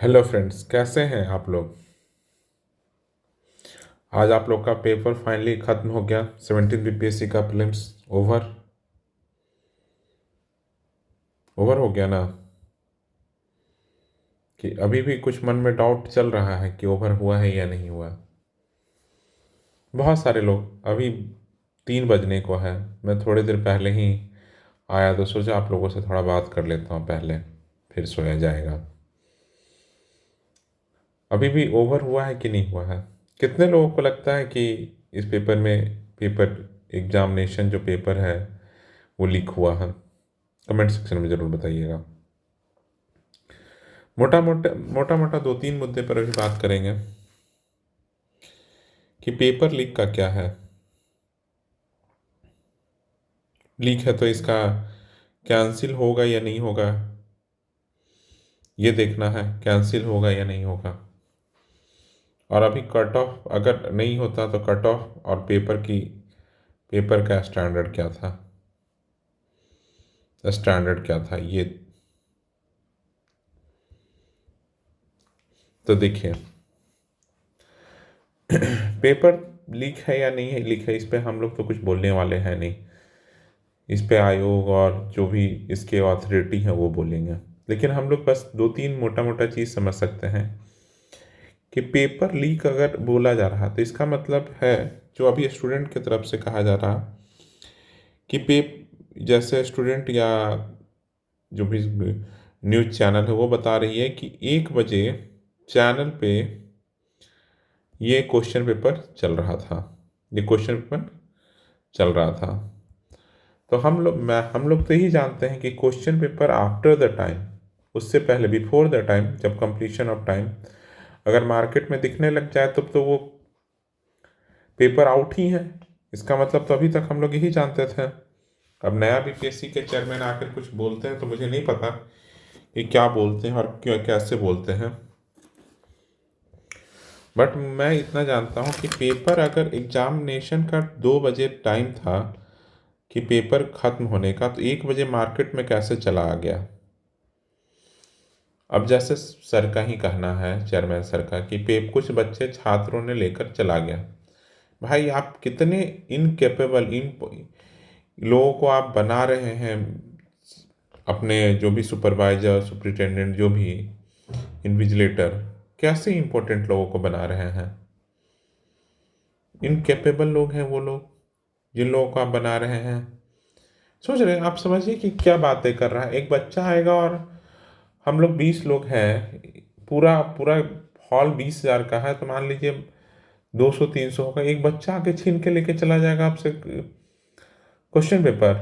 Hello friends, कैसे हैं आप लोग। आज आप लोग का पेपर फाइनली ख़त्म हो गया। 17 बीपीएससी का प्रीलिम्स ओवर ओवर हो गया ना। कि अभी भी कुछ मन में डाउट चल रहा है कि ओवर हुआ है या नहीं हुआ। बहुत सारे लोग अभी 3 बजने को है। मैं थोड़ी देर पहले ही आया तो सोचा आप लोगों से थोड़ा बात कर लेता हूँ पहले, फिर सोया जाएगा। अभी भी ओवर हुआ है कि नहीं हुआ है। कितने लोगों को लगता है कि इस पेपर में पेपर एग्जामिनेशन जो पेपर है वो लीक हुआ है। कमेंट सेक्शन में ज़रूर बताइएगा। मोटा मोटा 2-3 मुद्दे पर अभी बात करेंगे कि पेपर लीक का क्या है। लीक है तो इसका कैंसिल होगा या नहीं होगा, ये देखना है कैंसिल होगा या नहीं होगा। और अभी कट ऑफ अगर नहीं होता तो कट ऑफ और पेपर का स्टैंडर्ड क्या था ये तो देखिए। पेपर लीक है या नहीं है, लीक है इस पे हम लोग तो कुछ बोलने वाले हैं नहीं। इस पे आयोग और जो भी इसके अथॉरिटी है वो बोलेंगे। लेकिन हम लोग बस 2-3 मोटा मोटा चीज़ समझ सकते हैं कि पेपर लीक अगर बोला जा रहा तो इसका मतलब है, जो अभी स्टूडेंट की तरफ से कहा जा रहा कि जैसे स्टूडेंट या जो भी न्यूज़ चैनल है वो बता रही है कि 1 बजे चैनल पे ये क्वेश्चन पेपर चल रहा था। ये क्वेश्चन पेपर चल रहा था। तो हम लोग तो यही जानते हैं कि question paper after the time, उससे पहले बिफोर द टाइम, जब कंप्लीशन ऑफ टाइम अगर मार्केट में दिखने लग जाए तब तो वो पेपर आउट ही है। इसका मतलब तो अभी तक हम लोग यही जानते थे। अब नया बीपीएससी के चेयरमैन आकर कुछ बोलते हैं तो मुझे नहीं पता कि क्या बोलते हैं और क्यों कैसे बोलते हैं। बट मैं इतना जानता हूँ कि पेपर अगर एग्जामिनेशन का 2 बजे टाइम था कि पेपर ख़त्म होने का, तो 1 बजे मार्केट में कैसे चला आ गया। अब जैसे सर का ही कहना है, चेयरमैन सर का, कि कुछ बच्चे छात्रों ने लेकर चला गया। भाई आप कितने इनकेपेबल इन लोगों को आप बना रहे हैं, अपने जो भी सुपरवाइजर सुपरिटेंडेंट जो भी इन्विजिलेटर, कैसे इंपॉर्टेंट लोगों को बना रहे हैं। इनकेपेबल लोग हैं वो लोग जिन लोगों को आप बना रहे हैं। सोच रहे हैं आप, समझिए कि क्या बातें कर रहा है। एक बच्चा आएगा और हम लोग 20 लोग हैं, पूरा पूरा हॉल 20,000 का है, तो मान लीजिए 200-300 का एक बच्चा आके छीन के लेके चला जाएगा आपसे क्वेश्चन पेपर।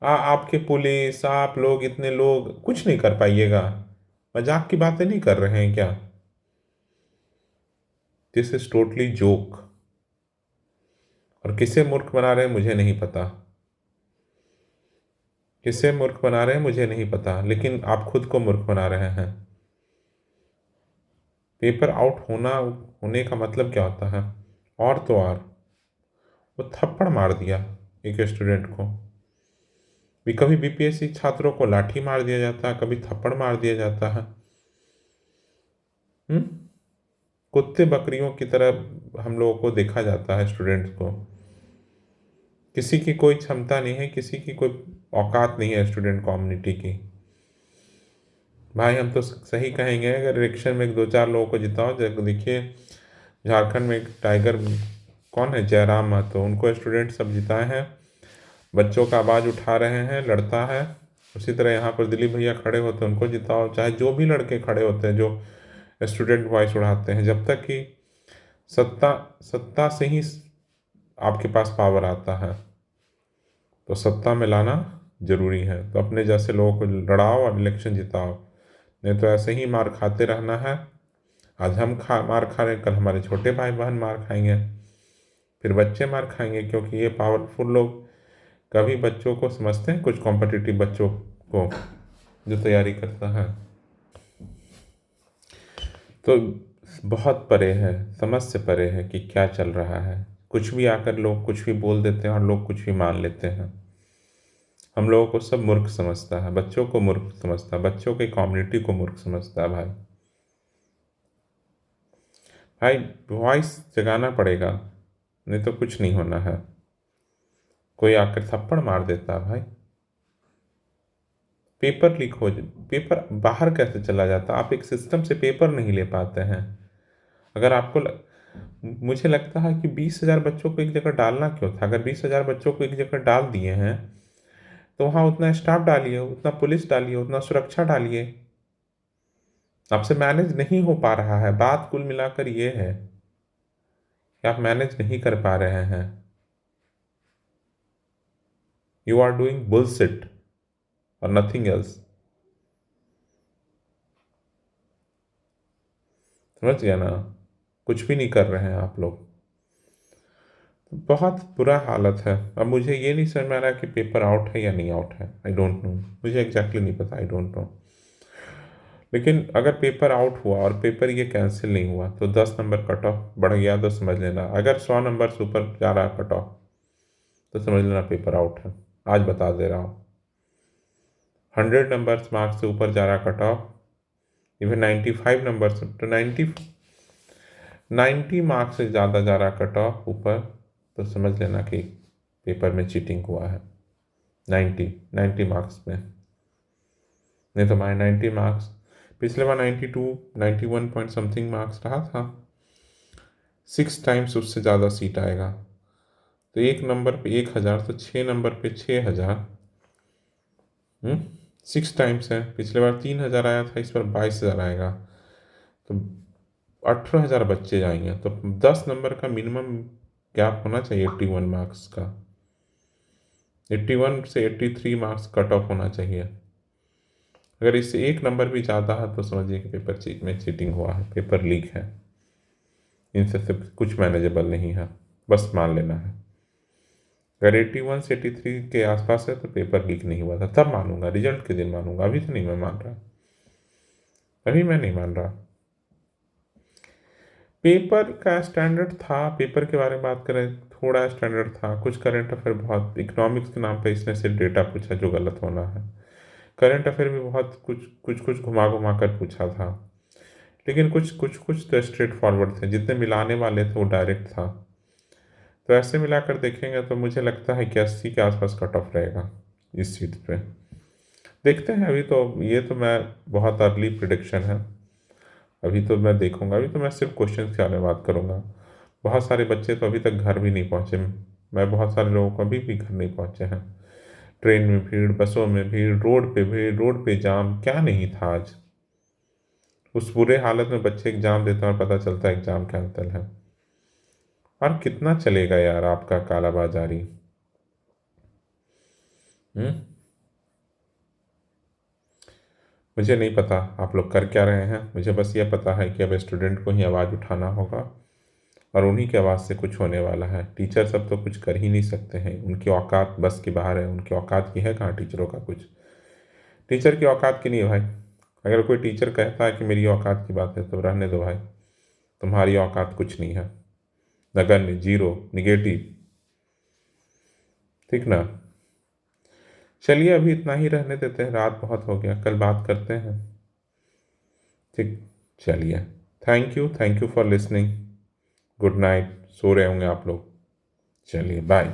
आपके पुलिस, आप लोग इतने लोग कुछ नहीं कर पाइएगा। मजाक की बातें नहीं कर रहे हैं क्या। This is totally joke. और किसे मूर्ख बना रहे हैं मुझे नहीं पता, किसे मूर्ख बना रहे हैं मुझे नहीं पता, लेकिन आप खुद को मूर्ख बना रहे हैं। पेपर आउट होने का मतलब क्या होता है। और तो और वो थप्पड़ मार दिया एक स्टूडेंट को भी। कभी बीपीएससी छात्रों को लाठी मार दिया जाता है, कभी थप्पड़ मार दिया जाता है। हम्म कुत्ते बकरियों की तरह हम लोगों को देखा जाता है स्टूडेंट्स को। किसी की कोई क्षमता नहीं है, किसी की कोई औकात नहीं है स्टूडेंट कम्युनिटी की। भाई हम तो सही कहेंगे, अगर इलेक्शन में 2-4 लोगों को जिताओ। देखिए झारखंड में एक टाइगर कौन है, जयराम महतो, उनको स्टूडेंट सब जिताए हैं। बच्चों का आवाज़ उठा रहे हैं, लड़ता है। उसी तरह यहाँ पर दिलीप भैया खड़े होते हैं, उनको जिताओ। चाहे जो भी लड़के खड़े होते हैं जो स्टूडेंट वॉइस उठाते हैं, जब तक कि सत्ता सत्ता से ही आपके पास पावर आता है तो सत्ता में लाना जरूरी है। तो अपने जैसे लोगों को लड़ाओ और इलेक्शन जिताओ, नहीं तो ऐसे ही मार खाते रहना है। आज हम मार खा रहे हैं, कल हमारे छोटे भाई बहन मार खाएंगे, फिर बच्चे मार खाएंगे। क्योंकि ये पावरफुल लोग कभी बच्चों को समझते हैं, कुछ कॉम्पिटिटिव बच्चों को जो तैयारी करता है। तो बहुत परे है, समझ से परे है कि क्या चल रहा है। कुछ भी आकर लोग कुछ भी बोल देते हैं और लोग कुछ भी मान लेते हैं। हम लोगों को सब मूर्ख समझता है, बच्चों को मूर्ख समझता है, बच्चों की कम्युनिटी को मूर्ख समझता है भाई। भाई वॉइस जगाना पड़ेगा, नहीं तो कुछ नहीं होना है। कोई आकर थप्पड़ मार देता है भाई, पेपर लीक हो जाए, पेपर बाहर कैसे चला जाता? आप एक सिस्टम से पेपर नहीं ले पाते हैं। अगर आपको मुझे लगता है कि 20,000 बच्चों को एक जगह डालना क्यों था? अगर 20,000 बच्चों को एक जगह डाल दिए हैं तो वहाँ उतना स्टाफ डालिए, उतना पुलिस डालिए, उतना सुरक्षा डालिए। आपसे मैनेज नहीं हो पा रहा है, बात कुल मिलाकर ये है कि आप मैनेज नहीं कर पा रहे हैं। यू आर डूइंग बुलशिट और नथिंग एल्स। समझ गया ना? कुछ भी नहीं कर रहे हैं आप लोग। बहुत बुरा हालत है। अब मुझे ये नहीं समझ में आ रहा कि पेपर आउट है या नहीं आउट है। आई डोंट नो, मुझे एग्जैक्टली नहीं पता, आई डोंट नो। लेकिन अगर पेपर आउट हुआ और पेपर ये कैंसिल नहीं हुआ तो 10 नंबर कट ऑफ बढ़ गया तो समझ लेना, अगर 100 नंबर से ऊपर जा रहा कट ऑफ तो समझ लेना पेपर आउट है। आज बता दे रहा हूँ, 100 नंबर मार्क्स से ऊपर जा रहा कट ऑफ, इवन 95 नंबर से तो 90 मार्क्स से ज़्यादा जा रहा कट ऑफ ऊपर, तो समझ लेना कि पेपर में चीटिंग हुआ है। 90 मार्क्स में, नहीं तो मारे 90 मार्क्स, पिछले बार 92 91 पॉइंट समथिंग मार्क्स रहा था। 6 टाइम्स उससे ज़्यादा सीट आएगा। तो 1 नंबर पे 1,000, तो 6 नंबर पे 6,000। 6 टाइम्स है। पिछले बार 3,000 आया था, इस बार 22,000 आएगा, तो 18,000 बच्चे जाएंगे। तो 10 नंबर का मिनिमम गैप होना चाहिए 81 मार्क्स का। 81 से 83 मार्क्स कट ऑफ होना चाहिए। अगर इससे 1 नंबर भी ज़्यादा है तो समझिए कि पेपर में चीटिंग हुआ है, पेपर लीक है। इनसे सब कुछ मैनेजेबल नहीं है, बस मान लेना है। अगर 81 से 83 के आसपास है तो पेपर लीक नहीं हुआ था, तब मानूंगा, रिजल्ट के दिन मानूंगा। अभी तो नहीं मैं मान रहा, अभी मैं नहीं मान रहा। पेपर का स्टैंडर्ड था, पेपर के बारे में बात करें, थोड़ा स्टैंडर्ड था। कुछ करंट अफेयर, बहुत इकोनॉमिक्स के नाम पे इसने सिर्फ डेटा पूछा जो गलत होना है। करंट अफेयर भी बहुत कुछ कुछ कुछ घुमा घुमा कर पूछा था, लेकिन कुछ कुछ कुछ तो स्ट्रेट फॉरवर्ड थे। जितने मिलाने वाले थे वो डायरेक्ट था। तो ऐसे मिलाकर देखेंगे तो मुझे लगता है कि 80 के आसपास कट ऑफ रहेगा इस सीट पे। देखते हैं, अभी तो ये तो मैं बहुत अर्ली प्रिडिक्शन है। अभी तो मैं देखूंगा, अभी तो मैं सिर्फ क्वेश्चन के बारे में बात करूंगा। बहुत सारे बच्चे तो अभी तक घर भी नहीं पहुंचे। मैं बहुत सारे लोगों को अभी भी घर नहीं पहुंचे हैं। ट्रेन में भीड़, बसों में भीड़, रोड पे भीड़, रोड पे जाम, क्या नहीं था आज। उस बुरे हालत में बच्चे एग्जाम देते हैं और पता चलता है एग्जाम कैंसिल है। और कितना चलेगा यार आपका कालाबाजारी? हम्म मुझे नहीं पता आप लोग कर क्या रहे हैं। मुझे बस ये पता है कि अब स्टूडेंट को ही आवाज़ उठाना होगा और उन्हीं की आवाज़ से कुछ होने वाला है। टीचर सब तो कुछ कर ही नहीं सकते हैं, उनकी औकात बस की बाहर है। उनकी औकात की है कहाँ टीचरों का कुछ? टीचर की औकात की नहीं है भाई। अगर कोई टीचर कहता है कि मेरी औकात की बात है तो रहने दो भाई, तुम्हारी औकात कुछ नहीं है, नगण्य, जीरो, निगेटिव। ठीक ना? चलिए अभी इतना ही रहने देते हैं, रात बहुत हो गया, कल बात करते हैं। ठीक, चलिए। Thank you for listening. Good night. सो रहे होंगे आप लोग। चलिए बाय।